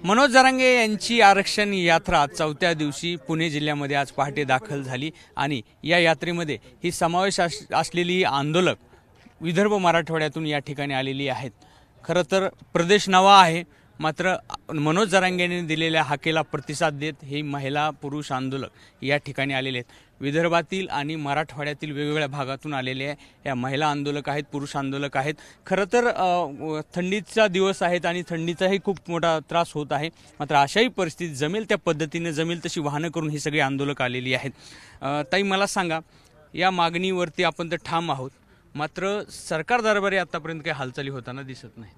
मनोज जरांगे यांची आरक्षण यात्रा 4थ्या दिवशी पुणे जिल्ह्यामध्ये आज पहाटे दाखल झाली आणि या यात्रेमध्ये ही समावेश असलेली आंदोलक विदर्भ मराठवाड्यातून या ठिकाणी आलेली आहेत। खरं तर प्रदेश नवा आहे, मात्र मनोज जरांगे यांनी दिलेल्या हाकेला प्रतिसाद देत हे महिला पुरुष आंदोलक या ठिकाणी आलेले आहेत। विदर्भातील आणि मराठवाड्यातील वेगवेगळ्या भागातून आलेले या महिला आंदोलक आहेत, पुरुष आंदोलक आहेत। खरं तर थंडीचा दिवस आहेत आणि थंडीचाही खूप मोठा त्रास होत आहे, मात्र अशाही परिस्थितीत जमेल त्या पद्धतीने जमेल तशी वाहनं करून ही सगळी आंदोलक आलेली आहेत। ताई मला सांगा, या मागणीवरती आपण तर ठाम आहोत, मात्र सरकार दरबारी आतापर्यंत काही हालचाली होताना दिसत नाही।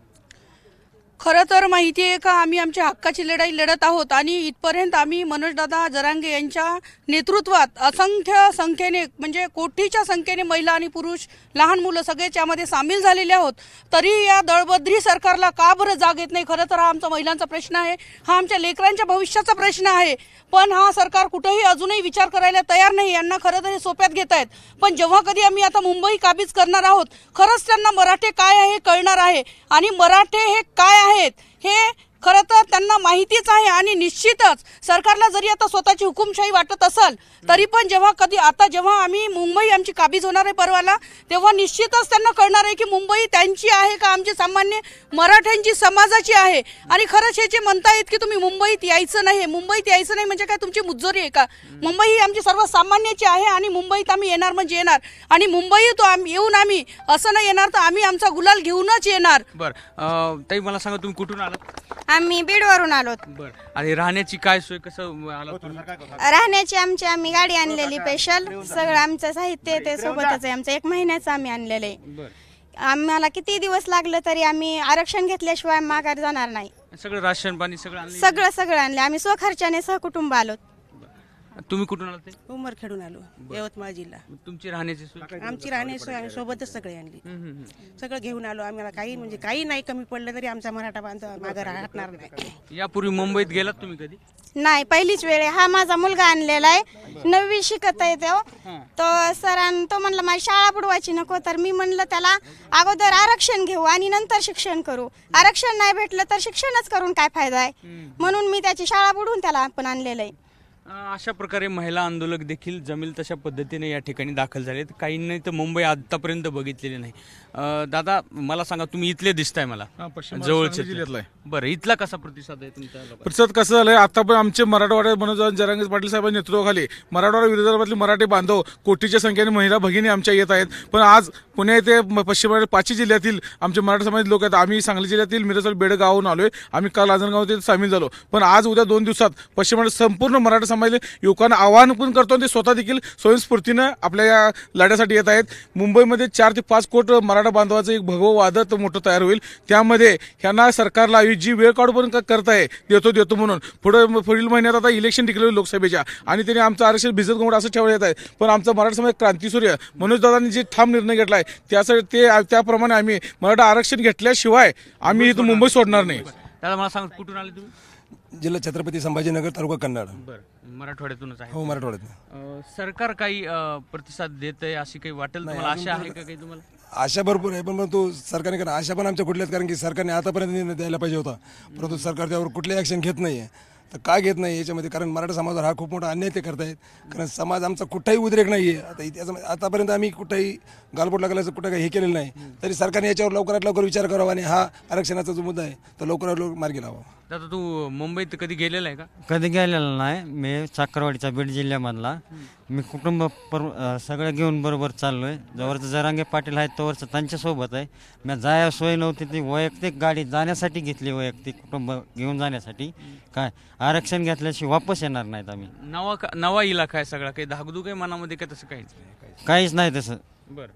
खरं तर माहिती आहे का, आम्ही आमच्या हक्काची लढाई लढत आहोत आणि इथपर्यंत आम्ही मनोजदादा जरांगे यांच्या नेतृत्वात असंख्य संख्येने म्हणजे कोटीच्या संख्येने महिला आणि पुरुष लहान मुलं सगळेच यामध्ये सामील झालेले आहोत। तरी या दळबद्री सरकारला का बरं जाग येत नाही? खरं तर हा आमचा महिलांचा प्रश्न आहे, हा आमच्या लेकरांच्या भविष्याचा प्रश्न आहे, पण हा सरकार कुठेही अजूनही विचार करायला तयार नाही। यांना खरं तर हे सोप्यात घेत आहेत, पण जेव्हा कधी आम्ही आता मुंबई काबीज करणार आहोत, खरंच त्यांना मराठे काय आहे हे कळणार आहे आणि मराठे हे काय आहेत हे खरं तर त्यांना माहितीच आहे। आणि निश्चितच सरकारला जरी आता स्वतःची हुकुमशाही वाटत असेल तरी पण जेव्हा आम्ही मुंबई आमची काबीज होणार आहे परवाला, तेव्हा निश्चितच त्यांना कळणार आहे की मुंबई त्यांची आहे का आमची सामान्य मराठ्यांची समाजाची आहे। आणि खरंच हे जे म्हणतायत की तुम्ही मुंबईत यायचं नाही म्हणजे काय तुमची मुजोरी आहे का? मुंबई ही आमची सर्वसामान्याची आहे आणि मुंबईत आम्ही येणार म्हणजे येणार, आणि मुंबईत येऊन आम्ही असं नाही येणार तर आम्ही आमचा गुलाल घेऊनच येणार। बरं ताई मला सांगा, तुम्ही कुठून आलात? आम्ही बीडवरून आलो। बरं, आणि राहण्याची काय सोय, कसं आलात? राहण्याची आम्ही गाडी आणलेली स्पेशल, सगळं आमचं साहित्य ते सोबतच आहे, आमचं 1 महिन्याचं आम्ही आणलेलं आहे। आम्हाला किती दिवस लागलं तरी आम्ही आरक्षण घेतल्याशिवाय माघार जाणार नाही। सगळं राशन पाणी सगळं आणले आम्ही, स्वखर्चाने सहकुटुंब आलो। तुम्ही कुठून आलात? उमरखेडून आलो, यवतमाळ जिल्हा। तुमची राहण्याची सोय? आमची राहण्याची सोय आम्ही सोबतच सगळे आणली, सगळं घेऊन आलो। आम्हाला काही नाही कमी पडलं तरी आमचा मराठा बांधव मागे हटणार नाही। यापूर्वी मुंबईत गेलात तुम्ही कधी? नाही, पहिलीच वेळ आहे। हा माझा मुलगा आणलेला आहे, 9वी शिकत आहे तो तो म्हणला माझी शाळा बुडवायची नको, तर मी म्हणलं त्याला अगोदर आरक्षण घेऊ आणि नंतर शिक्षण करू, आरक्षण नाही भेटलं तर शिक्षणच करून काय फायदा आहे, म्हणून मी त्याची शाळा बुडवून त्याला आपण आणलेलं आहे। अशा प्रकारे महिला आंदोलक देखील जमेल तशा पद्धतीने या ठिकाणी दाखल झालेत। काहींनी तर मुंबई आतापर्यंत बघितलेली नाही। दादा मला सांगा, तुम्ही इथले दिसताय मला, जवळचे जिल्ह्यातला आहे। बरं, इथला कसा प्रतिसाद आहे तुमचा? प्रतिसाद कसं झालंय, आता पण आमचे मराठवाड्यात मनोज जरांगे पाटील साहेबांच्या नेतृत्वाखाली मराठवाडा विदर्भातले मराठी बांधव कोटीच्या संख्येने महिला भगिनी आमच्या येत आहेत। पण आज पुणे येथे पश्चिम महाराष्ट्र 5 जिल्ह्यातील आमचे मराठा समाजाचे लोक आहेत। आम्ही सांगली जिल्ह्यातील मिरज बेडगावहून आलोय, आम्ही काल राजनगाव येथे सामील झालो। पण आज उद्या 2 दिवसात पश्चिम महाराष्ट्र संपूर्ण मराठा समाज युवकांना आवाहन पण करतो, ते स्वतः देखील स्वयंस्फूर्तीनं आपल्या या लढ्यासाठी येत आहेत। मुंबईमध्ये 4 ते 5 कोटी मराठा बांधवाचं एक भगवं वादळ मोठं तयार होईल, त्यामध्ये ह्यांना सरकारला जी वेळ काढू पण करताय देतो म्हणून पुढील महिन्यात आता इलेक्शन डिक्लेअर लोकसभेच्या, आणि त्यांनी आमचं आरक्षण भिजत घोंगड असं ठेवलं येत आहे। पण आमचा मराठा समाज क्रांतीसूर्य मनोजदादांनी जे ठाम निर्णय घेतलाय त्यासाठी त्याप्रमाणे आम्ही मराठा आरक्षण घेतल्याशिवाय आम्ही इथं मुंबई सोडणार नाही। दादा मला सांगा, कुठून आले तुम्ही? जिल्हा छत्रपती संभाजीनगर, तालुका कन्नड। बरं, मराठवाड्यातूनच आहे? हो, मराठवाड्यात। सरकार काही प्रतिसाद देत आहे अशी काही वाटेल तुम्हाला? आशा आहे का काही तुम्हाला? आशा भरपूर आहे, पण तो सरकारने करा आशा पण आमच्या कुठल्याच, कारण की सरकारने आतापर्यंत निर्णय द्यायला पाहिजे होता, परंतु सरकार त्यावर कुठलेही ॲक्शन घेत नाहीये। तर का घेत नाही याच्यामध्ये, कारण मराठा समाजावर हा खूप मोठा अन्याय ते करतायत, कारण समाज आमचा कुठेही उद्रेक नाहीये। आता इतिहासामध्ये आतापर्यंत आम्ही कुठेही गालबोट लागल्याचं कुठं काही हे केलेलं नाही, तरी सरकारने याच्यावर लवकरात लवकर विचार करावा आणि हा आरक्षणाचा जो मुद्दा आहे तो लवकरात लवकर मार्गी लावा। दादा तू मुंबईत कधी गेलेला आहे का? कधी गेलेला नाही, मी साखरवाडीचा बीड जिल्ह्यामधला। मी कुटुंब सगळं घेऊन बरोबर चाललोय, जवळचं जरांगे पाटील आहेत तोवरचं त्यांच्यासोबत आहे। मी जाया सोय नव्हती, ती वैयक्तिक गाडी जाण्यासाठी घेतली, वैयक्तिक कुटुंब घेऊन जाण्यासाठी। काय आरक्षण घेतल्याशिवाय वापस येणार नाहीत आम्ही। नवा इलाका आहे सगळा, काही धाकधूक आहे मनामध्ये का तसं काहीच नाही तसं? बरं,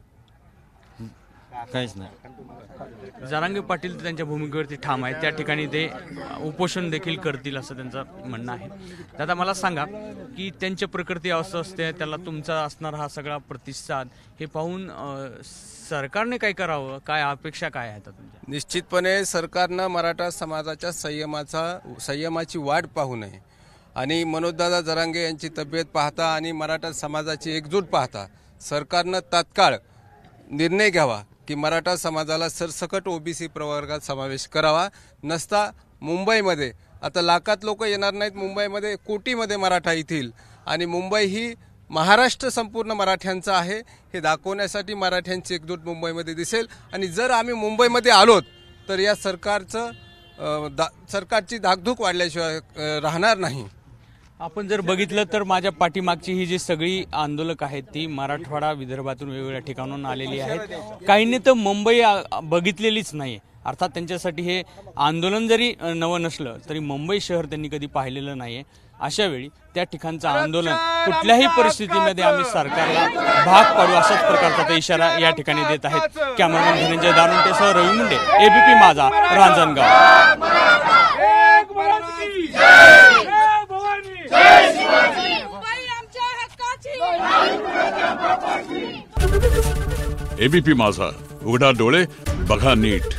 काहीच नाही। जरांगे पाटील त्यांच्या भूमिकेवरती ठाम आहे, त्या ठिकाणी ते उपोषण देखील करतील असं त्यांचं म्हणणं आहे। दादा मला सांगा की त्यांच्या प्रकृती अवस्था असते, त्याला तुमचा असणारा हा सगळा प्रतिसाद हे पाहून सरकारने काय करावं, काय अपेक्षा काय आहेत तुमच्या? निश्चितपणे सरकारनं मराठा समाजाच्या संयमाची वाट पाहू नये आणि मनोजदादा जरांगे यांची तब्येत पाहता आणि मराठा समाजाची एकजूट पाहता सरकारनं तात्काळ निर्णय घ्यावा की मराठा समाजाला सरसकट ओबीसी प्रवर्गात समावेश करावा, नसता मुंबईमध्ये आता लाखात लोक येणार नाहीत मुंबईमध्ये, कोटीमध्ये मराठा येतील आणि मुंबई ही महाराष्ट्र संपूर्ण मराठ्यांचा आहे हे दाखवण्यासाठी मराठ्यांची एकजूट मुंबईमध्ये दिसेल. आणि जर आम्ही मुंबईमध्ये आलोत तर या सरकारची धाकधूक वाढल्याशिवाय राहणार नाही. आपण जर बघितलं तर माझ्या पाठीमागची ही जी सगळी आंदोलक आहेत ती मराठवाडा विदर्भातून वेगवेगळ्या ठिकाणाहून आलेली आहेत. काहींनी तर मुंबई बघितलेलीच नाही. अर्थात त्यांच्यासाठी हे आंदोलन जरी नवं नसलं तरी मुंबई शहर त्यांनी कधी पाहिलेलं नाहीये. अशा वेळी त्या ठिकाणचं आंदोलन कुठल्याही परिस्थितीमध्ये आम्ही सरकारला भाग पाडू अशाच प्रकारचा ते इशारा या ठिकाणी देत आहेत. कॅमेरामॅन धनंजय दारुंटेसह रवी मुंडे, एबीपी माझा, रांजणगाव. एबीपी माझा, उघडा डोळे बघा नीट.